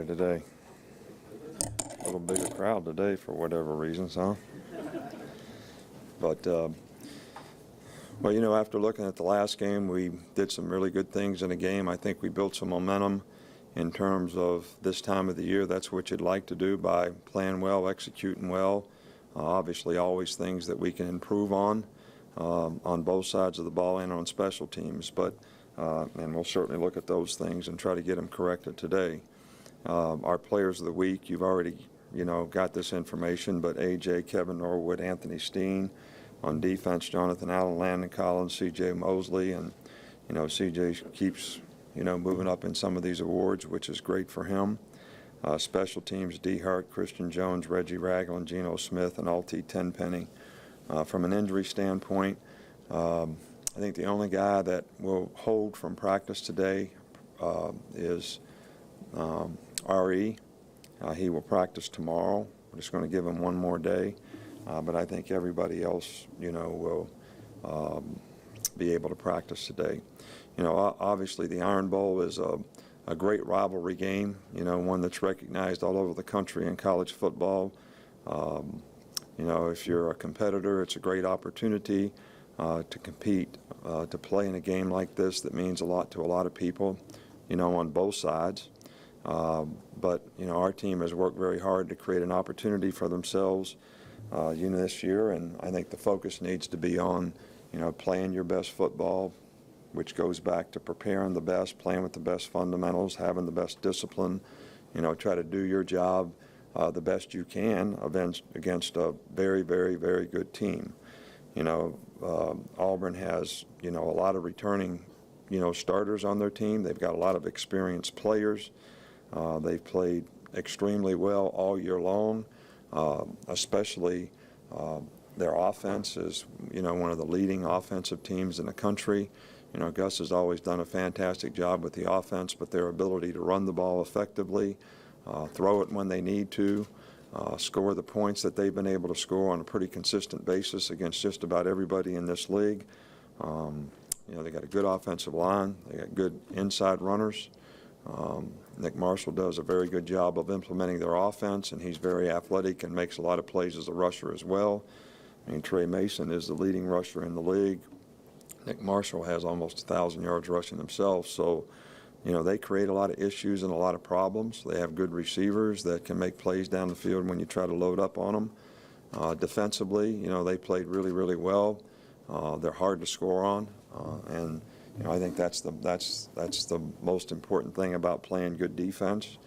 excited today. A little bigger crowd today for whatever reasons, huh? But, well, you know, after looking at the last game, we did some really good things in the game. I think we built some momentum in terms of this time of the year. That's what you'd like to do by playing well, executing well. Obviously, always things that we can improve on both sides of the ball and on special teams. But and we'll certainly look at those things and try to get them corrected today. Our players of the week, you've already, you know, got this information, but A.J., Kevin Norwood, Anthony Steen. On defense, Jonathan Allen, Landon Collins, C.J. Mosley. And, you know, C.J. keeps, you know, moving up in some of these awards, which is great for him. Special teams, D. Hart, Christian Jones, Reggie Ragland, Geno Smith, and Alti Tenpenny. From an injury standpoint, I think the only guy that will hold from practice today is R.E. He will practice tomorrow. We're just going to give him one more day. But I think everybody else, you know, will be able to practice today. You know, obviously the Iron Bowl is a great rivalry game, you know, one that's recognized all over the country in college football. You know, if you're a competitor, it's a great opportunity to compete, to play in a game like this that means a lot to a lot of people, you know, on both sides. But, you know, our team has worked very hard to create an opportunity for themselves, you know, this year, and I think the focus needs to be on, you know, playing your best football, which goes back to preparing the best, playing with the best fundamentals, having the best discipline, you know, try to do your job the best you can against a very, very, very good team. You know, Auburn has, you know, a lot of returning, you know, starters on their team. They've got a lot of experienced players. They've played extremely well all year long, especially their offense is, you know, one of the leading offensive teams in the country. You know, Gus has always done a fantastic job with the offense, but their ability to run the ball effectively, throw it when they need to, score the points that they've been able to score on a pretty consistent basis against just about everybody in this league. You know, they got a good offensive line. They got good inside runners. Nick Marshall does a very good job of implementing their offense, and he's very athletic and makes a lot of plays as a rusher as well. I mean, Trey Mason is the leading rusher in the league. Nick Marshall has almost 1,000 yards rushing himself. So, you know, they create a lot of issues and a lot of problems. They have good receivers that can make plays down the field when you try to load up on them. Defensively, you know, they played really, really well. They're hard to score on, and you know, I think that's the most important thing about playing good defense.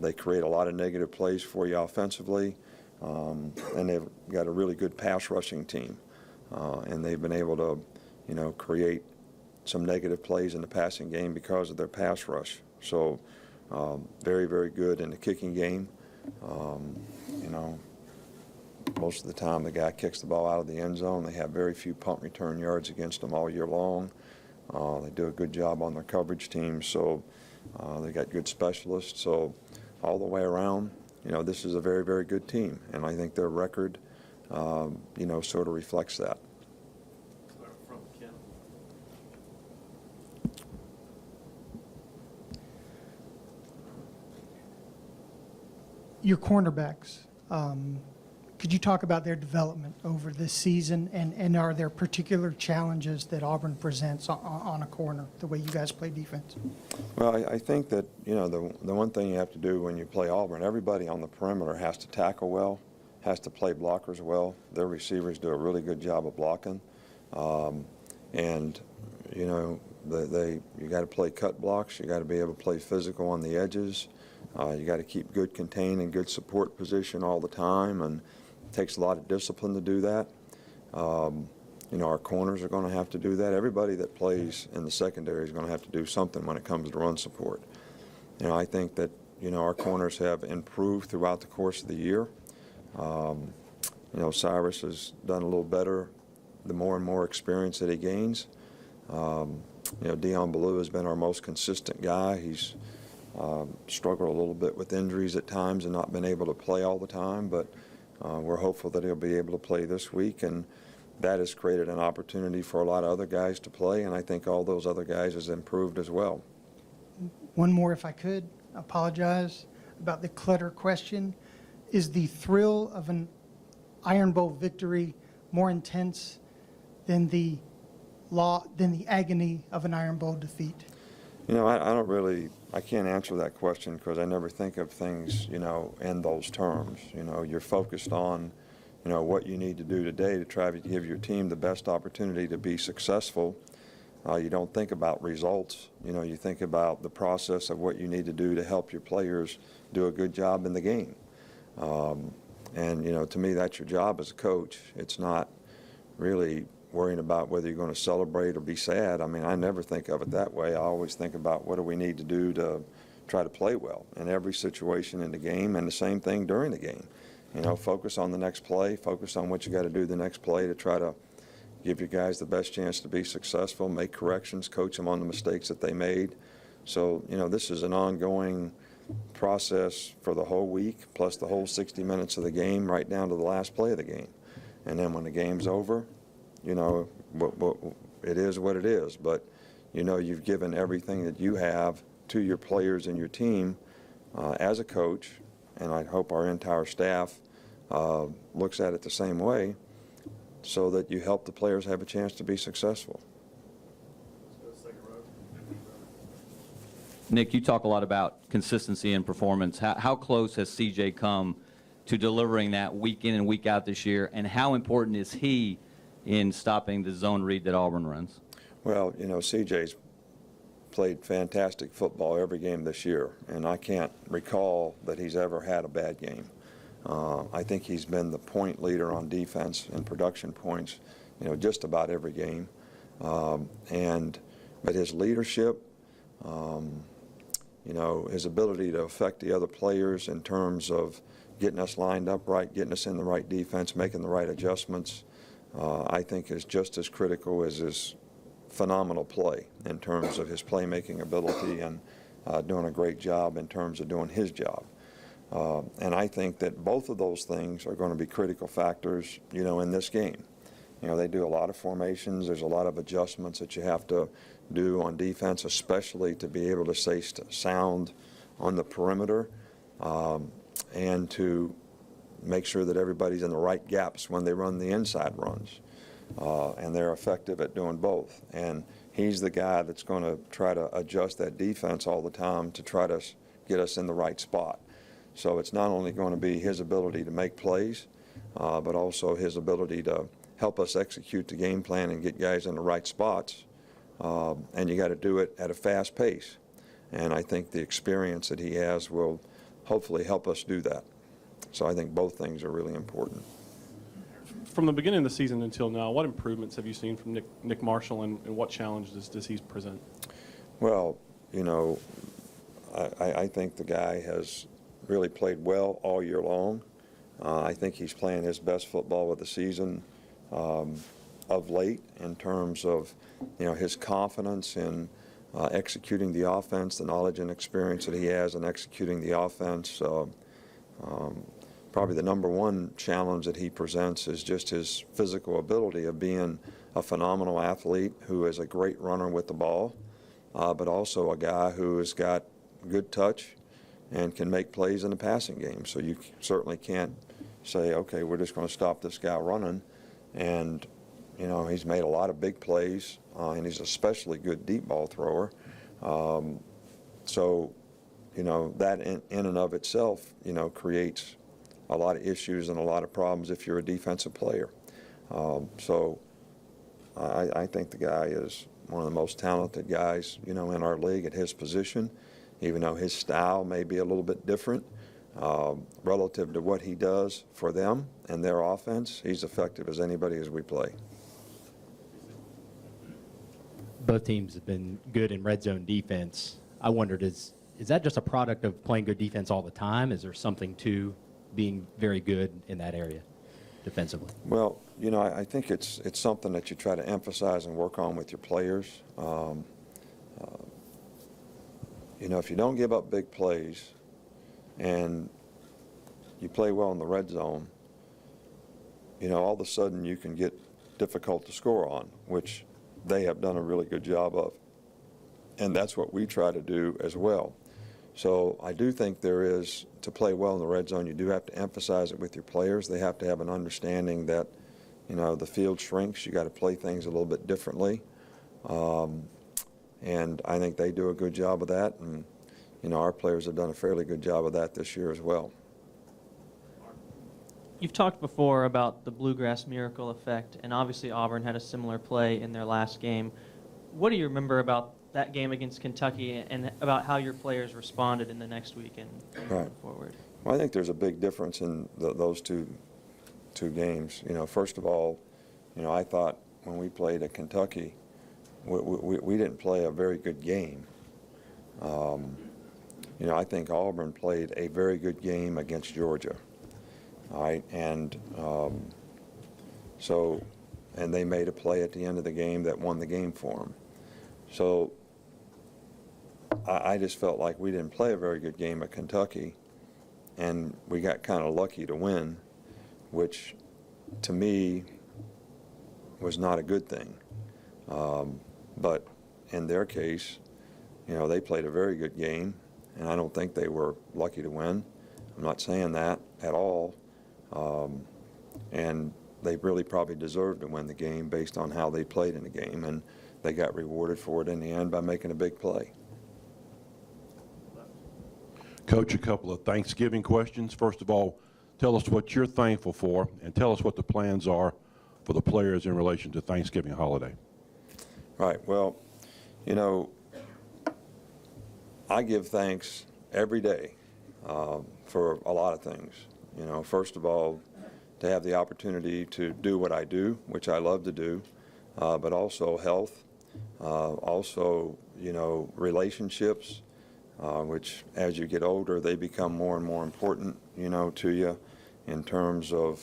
They create a lot of negative plays for you offensively, and they've got a really good pass rushing team, and they've been able to, you know, create some negative plays in the passing game because of their pass rush. So very, very good in the kicking game. You know, most of the time the guy kicks the ball out of the end zone. They have very few punt return yards against them all year long. They do a good job on their coverage team, so they got good specialists. So all the way around, you know, this is a very, very good team, and I think their record, you know, sort of reflects that. Your cornerbacks, could you talk about their development over this season, and are there particular challenges that Auburn presents on a corner, the way you guys play defense? Well, I think that, you know, the one thing you have to do when you play Auburn, everybody on the perimeter has to tackle well, has to play blockers well. Their receivers do a really good job of blocking. And, you know, you got to play cut blocks. You got to be able to play physical on the edges. You got to keep good contain and good support position all the time, and it takes a lot of discipline to do that. You know, our corners are going to have to do that. Everybody that plays in the secondary is going to have to do something when it comes to run support. You know, I think that, you know, our corners have improved throughout the course of the year. You know, Cyrus has done a little better the more and more experience that he gains. You know, Dion Ballou has been our most consistent guy. He's struggled a little bit with injuries at times and not been able to play all the time, but we're hopeful that he'll be able to play this week, and that has created an opportunity for a lot of other guys to play, and I think all those other guys has improved as well. One more, if I could. apologize about the clutter question. Is the thrill of an Iron Bowl victory more intense than the agony of an Iron Bowl defeat? You know, I can't answer that question because I never think of things, you know, in those terms. You know, you're focused on, you know, what you need to do today to try to give your team the best opportunity to be successful. You don't think about results. You know, you think about the process of what you need to do to help your players do a good job in the game. And, you know, to me, that's your job as a coach. It's not really worrying about whether you're going to celebrate or be sad. I mean, I never think of it that way. I always think about what do we need to do to try to play well in every situation in the game, and the same thing during the game. You know, focus on the next play, focus on what you got to do the next play to try to give your guys the best chance to be successful, make corrections, coach them on the mistakes that they made. So, you know, this is an ongoing process for the whole week, plus the whole 60 minutes of the game, right down to the last play of the game. And then when the game's over, you know, it is what it is. But, you know, you've given everything that you have to your players and your team as a coach, and I hope our entire staff looks at it the same way, so that you help the players have a chance to be successful. Nick, you talk a lot about consistency in performance. How close has CJ come to delivering that week in and week out this year, and how important is he in stopping the zone read that Auburn runs? Well, you know, CJ's played fantastic football every game this year, and I can't recall that he's ever had a bad game. I think he's been the point leader on defense and production points, you know, just about every game. But his leadership, you know, his ability to affect the other players in terms of getting us lined up right, getting us in the right defense, making the right adjustments, I think is just as critical as his phenomenal play in terms of his playmaking ability and doing a great job in terms of doing his job. And I think that both of those things are going to be critical factors, you know, in this game. You know, they do a lot of formations. There's a lot of adjustments that you have to do on defense, especially to be able to stay sound on the perimeter and to make sure that everybody's in the right gaps when they run the inside runs. And they're effective at doing both. And he's the guy that's going to try to adjust that defense all the time to try to get us in the right spot. So it's not only going to be his ability to make plays, but also his ability to help us execute the game plan and get guys in the right spots. And you got to do it at a fast pace. And I think the experience that he has will hopefully help us do that. So I think both things are really important. From the beginning of the season until now, what improvements have you seen from Nick Marshall, and what challenges does he present? Well, you know, I think the guy has really played well all year long. I think he's playing his best football of the season of late in terms of, you know, his confidence in executing the offense, the knowledge and experience that he has in executing the offense. Probably the number one challenge that he presents is just his physical ability of being a phenomenal athlete who is a great runner with the ball, but also a guy who has got good touch and can make plays in the passing game. So you certainly can't say, okay, we're just going to stop this guy running. And, you know, he's made a lot of big plays, and he's especially good deep ball thrower. So, you know, that in and of itself, you know, creates a lot of issues and a lot of problems if you're a defensive player. So I think the guy is one of the most talented guys, you know, in our league at his position, even though his style may be a little bit different relative to what he does for them and their offense. He's effective as anybody as we play. Both teams have been good in red zone defense. I wondered, is that just a product of playing good defense all the time? Is there something to being very good in that area defensively? Well, you know, I think it's something that you try to emphasize and work on with your players. You know, if you don't give up big plays and you play well in the red zone, you know, all of a sudden you can get difficult to score on, which they have done a really good job of. And that's what we try to do as well. So I do think there is, to play well in the red zone, you do have to emphasize it with your players. They have to have an understanding that, the field shrinks. You got to play things a little bit differently. And I think they do a good job of that. And, our players have done a fairly good job of that this year as well. You've talked before about the Bluegrass Miracle effect, and obviously Auburn had a similar play in their last game. What do you remember about that game against Kentucky and about how your players responded in the next week and going forward? Well, I think there's a big difference in those two games. First of all, I thought when we played at Kentucky, we didn't play a very good game. I think Auburn played a very good game against Georgia. All right, and and they made a play at the end of the game that won the game for them. So I just felt like we didn't play a very good game at Kentucky, and we got kind of lucky to win, which to me was not a good thing. But in their case, they played a very good game, and I don't think they were lucky to win. I'm not saying that at all. And they really probably deserved to win the game based on how they played in the game, and they got rewarded for it in the end by making a big play. Coach, a couple of Thanksgiving questions. First of all, tell us what you're thankful for, and tell us what the plans are for the players in relation to Thanksgiving holiday. Right. Well, I give thanks every day for a lot of things. First of all, to have the opportunity to do what I do, which I love to do, but also health, also, relationships, which as you get older, they become more and more important, to you in terms of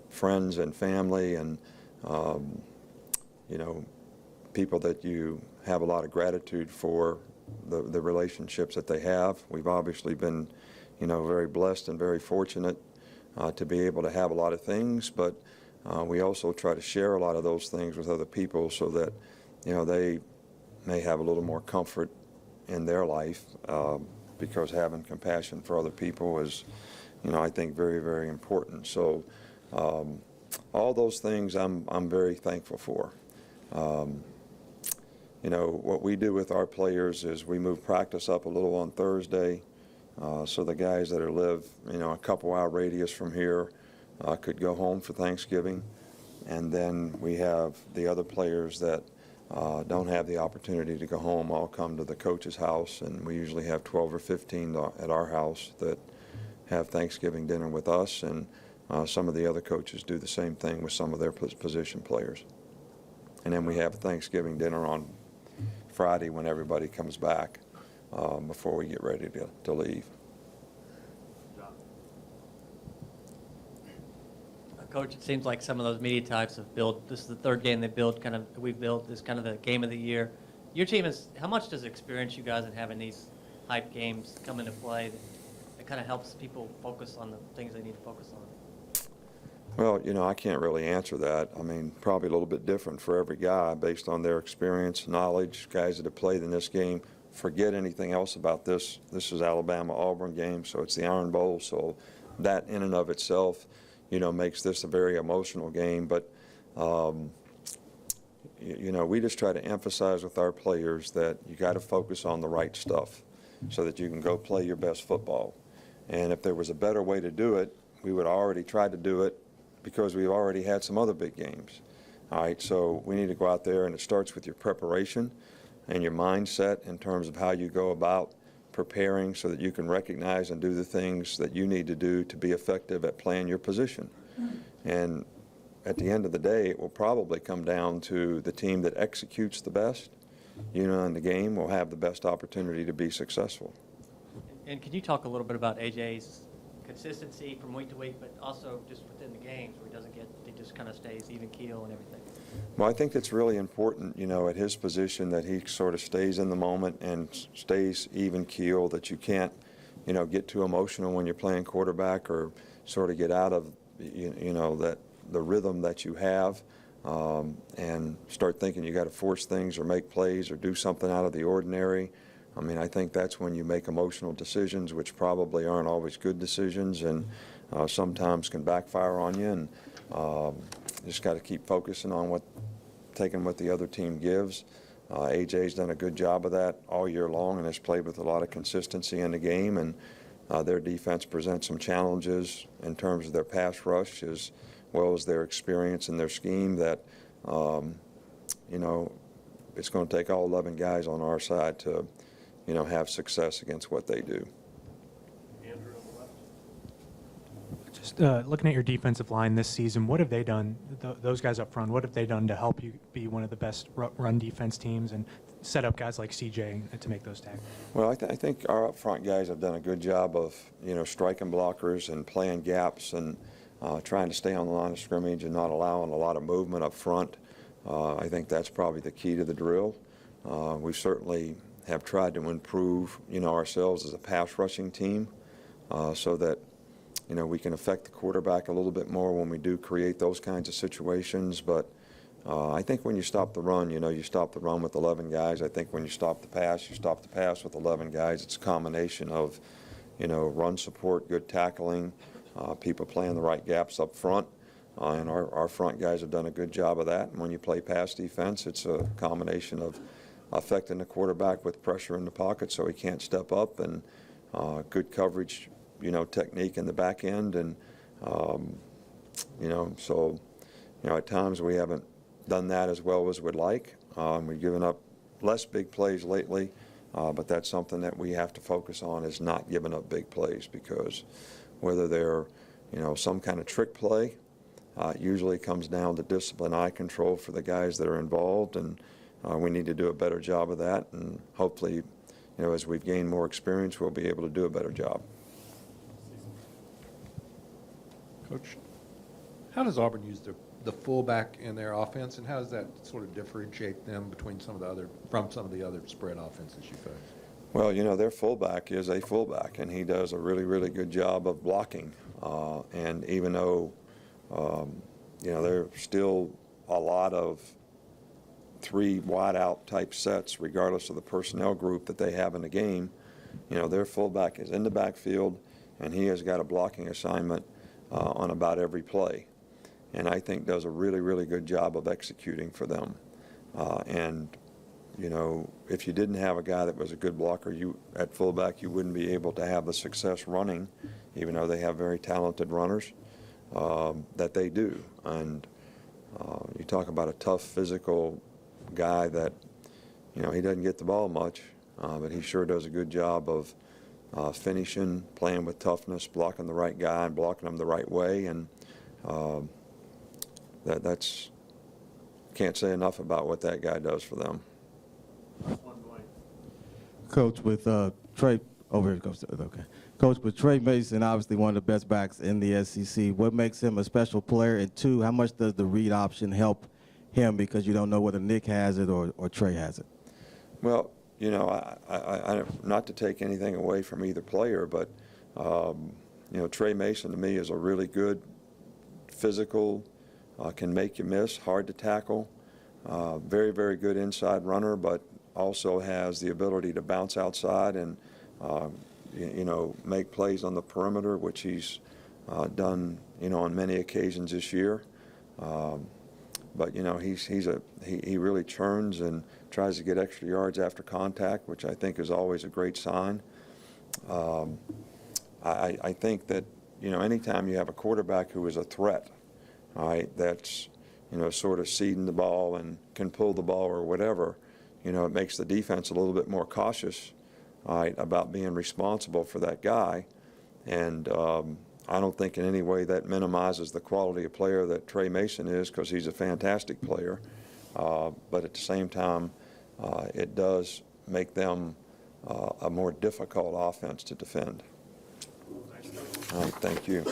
friends and family and, people that you have a lot of gratitude for the relationships that they have. We've obviously been, very blessed and very fortunate to be able to have a lot of things, but we also try to share a lot of those things with other people so that, they may have a little more comfort in their life because having compassion for other people is, I think very, very important. So all those things I'm very thankful for. What we do with our players is we move practice up a little on Thursday, so the guys that live, a couple-hour radius from here could go home for Thanksgiving. And then we have the other players that don't have the opportunity to go home all come to the coach's house, and we usually have 12 or 15 at our house that have Thanksgiving dinner with us, and some of the other coaches do the same thing with some of their position players. And then we have Thanksgiving dinner on Friday when everybody comes back before we get ready to leave. Coach, it seems like some of those media types have built, this is the third game we've built this kind of the game of the year. Your team how much does experience you guys in having these hype games come into play that kind of helps people focus on the things they need to focus on? Well, I can't really answer that. I mean, probably a little bit different for every guy based on their experience, knowledge. Guys that have played in this game forget anything else about this. This is Alabama-Auburn game, so it's the Iron Bowl. So that in and of itself, makes this a very emotional game. But, we just try to emphasize with our players that you got to focus on the right stuff so that you can go play your best football. And if there was a better way to do it, we would already try to do it because we've already had some other big games. All right, so we need to go out there, and it starts with your preparation and your mindset in terms of how you go about preparing so that you can recognize and do the things that you need to do to be effective at playing your position. And at the end of the day, it will probably come down to the team that executes the best, in the game will have the best opportunity to be successful. And can you talk a little bit about AJ's consistency from week to week, but also just within the games where he just kind of stays even keel and everything? Well, I think it's really important, at his position that he sort of stays in the moment and stays even keel, that you can't, get too emotional when you're playing quarterback or sort of get out of, that the rhythm that you have and start thinking you got to force things or make plays or do something out of the ordinary I mean, I think that's when you make emotional decisions, which probably aren't always good decisions, and sometimes can backfire on you. And just got to keep focusing on taking what the other team gives. AJ's done a good job of that all year long and has played with a lot of consistency in the game. And their defense presents some challenges in terms of their pass rush as well as their experience and their scheme that, it's going to take all 11 guys on our side to, have success against what they do. Just looking at your defensive line this season, what have they done, those guys up front, what have they done to help you be one of the best run defense teams and set up guys like CJ to make those tackles? Well, I think our up front guys have done a good job of, striking blockers and playing gaps and trying to stay on the line of scrimmage and not allowing a lot of movement up front. I think that's probably the key to the drill. We certainly have tried to improve, ourselves as a pass rushing team so that, we can affect the quarterback a little bit more when we do create those kinds of situations. But I think when you stop the run, you stop the run with 11 guys. I think when you stop the pass, you stop the pass with 11 guys. It's a combination of, run support, good tackling, people playing the right gaps up front. And our front guys have done a good job of that. And when you play pass defense, it's a combination of affecting the quarterback with pressure in the pocket so he can't step up, and good coverage, technique in the back end. And, at times we haven't done that as well as we'd like. We've given up less big plays lately, but that's something that we have to focus on, is not giving up big plays, because whether they're, some kind of trick play, usually comes down to discipline, eye control for the guys that are involved, and we need to do a better job of that. And hopefully, as we've gained more experience, we'll be able to do a better job. Coach, how does Auburn use the fullback in their offense, and how does that sort of differentiate them from some of the other spread offenses you face? Well, their fullback is a fullback, and he does a really, really good job of blocking. And even though, there's still a lot of 3 wide-out type sets, regardless of the personnel group that they have in the game, their fullback is in the backfield, and he has got a blocking assignment on about every play. And I think does a really, really good job of executing for them. If you didn't have a guy that was a good blocker at fullback, you wouldn't be able to have the success running, even though they have very talented runners, that they do. And you talk about a tough, physical guy that, he doesn't get the ball much, but he sure does a good job of finishing, playing with toughness, blocking the right guy and blocking him the right way. And that's can't say enough about what that guy does for them. Coach, with Trey over here, Coach. Okay. Coach, with Trey Mason, obviously one of the best backs in the SEC. What makes him a special player? And 2, how much does the read option help him, because you don't know whether Nick has it or Trey has it? Well, I not to take anything away from either player, but Trey Mason to me is a really good physical, can make you miss, hard to tackle, very, very good inside runner, but also has the ability to bounce outside and make plays on the perimeter, which he's done on many occasions this year. But he really churns and tries to get extra yards after contact, which I think is always a great sign. I think that anytime you have a quarterback who is a threat, all right, that's sort of seeding the ball and can pull the ball or whatever, it makes the defense a little bit more cautious, all right, about being responsible for that guy. And I don't think in any way that minimizes the quality of player that Trey Mason is, because he's a fantastic player. But at the same time, it does make them a more difficult offense to defend. All right, thank you.